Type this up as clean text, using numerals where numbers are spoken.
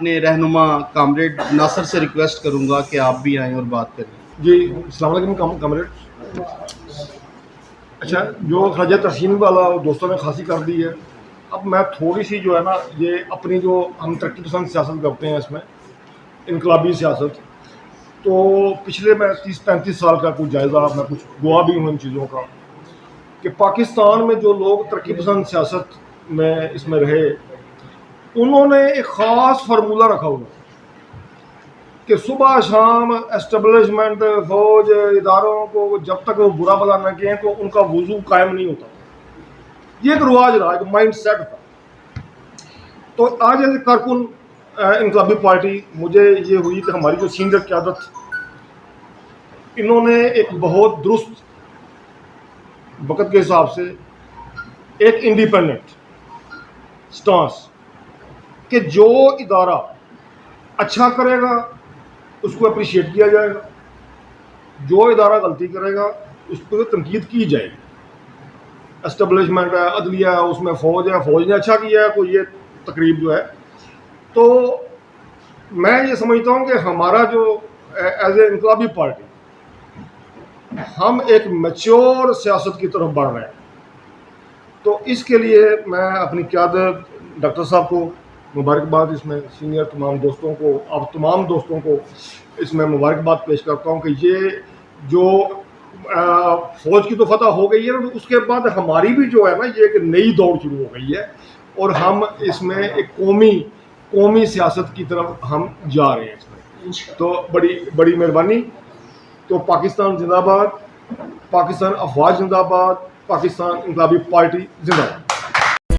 اپنے رہنما کامریڈ ناصر سے ریکویسٹ کروں گا کہ آپ بھی آئیں اور بات کریں. جی السلام علیکم کامریڈ. اچھا جو خراج تحسین والا دوستوں نے خاصی کر دی ہے. اب میں تھوڑی سی جو ہے نا یہ اپنی جو ہم ترقی پسند سیاست کرتے ہیں اس میں انقلابی سیاست، تو پچھلے میں 30-35 سال کا کچھ جائزہ میں کچھ گواہ بھی ہوں ان چیزوں کا کہ پاکستان میں جو لوگ ترقی پسند سیاست میں اس میں رہے انہوں نے ایک خاص فارمولہ رکھا ہوا کہ صبح شام اسٹیبلشمنٹ فوج اداروں کو جب تک وہ برا بلا نہ کہیں تو ان کا وضو قائم نہیں ہوتا. یہ ایک رواج رہا، ایک مائنڈ سیٹ تھا. تو آج ایز اے کارکن انقلابی پارٹی مجھے یہ ہوئی کہ ہماری جو سینئر قیادت انہوں نے ایک بہت درست وقت کے حساب سے ایک انڈیپینڈنٹ سٹانس کہ جو ادارہ اچھا کرے گا اس کو اپریشیٹ کیا جائے گا، جو ادارہ غلطی کرے گا اس پہ تنقید کی جائے گی. اسٹیبلشمنٹ ہے، عدلیہ ہے، اس میں فوج ہے، فوج نے اچھا کیا ہے کوئی یہ تقریب جو ہے. تو میں یہ سمجھتا ہوں کہ ہمارا جو ایز اے انقلابی پارٹی ہم ایک میچور سیاست کی طرف بڑھ رہے ہیں. تو اس کے لیے میں اپنی قیادت ڈاکٹر صاحب کو مبارکباد، اس میں سینئر تمام دوستوں کو، آپ تمام دوستوں کو اس میں مبارکباد پیش کرتا ہوں کہ یہ جو فوج کی تو فتح ہو گئی ہے، اس کے بعد ہماری بھی جو ہے نا یہ ایک نئی دوڑ شروع ہو گئی ہے اور ہم اس میں ایک قومی سیاست کی طرف ہم جا رہے ہیں اس میں. تو بڑی مہربانی. تو پاکستان زندہ باد، پاکستان افواج زندہ باد، پاکستان انقلابی پارٹی زندہ باد.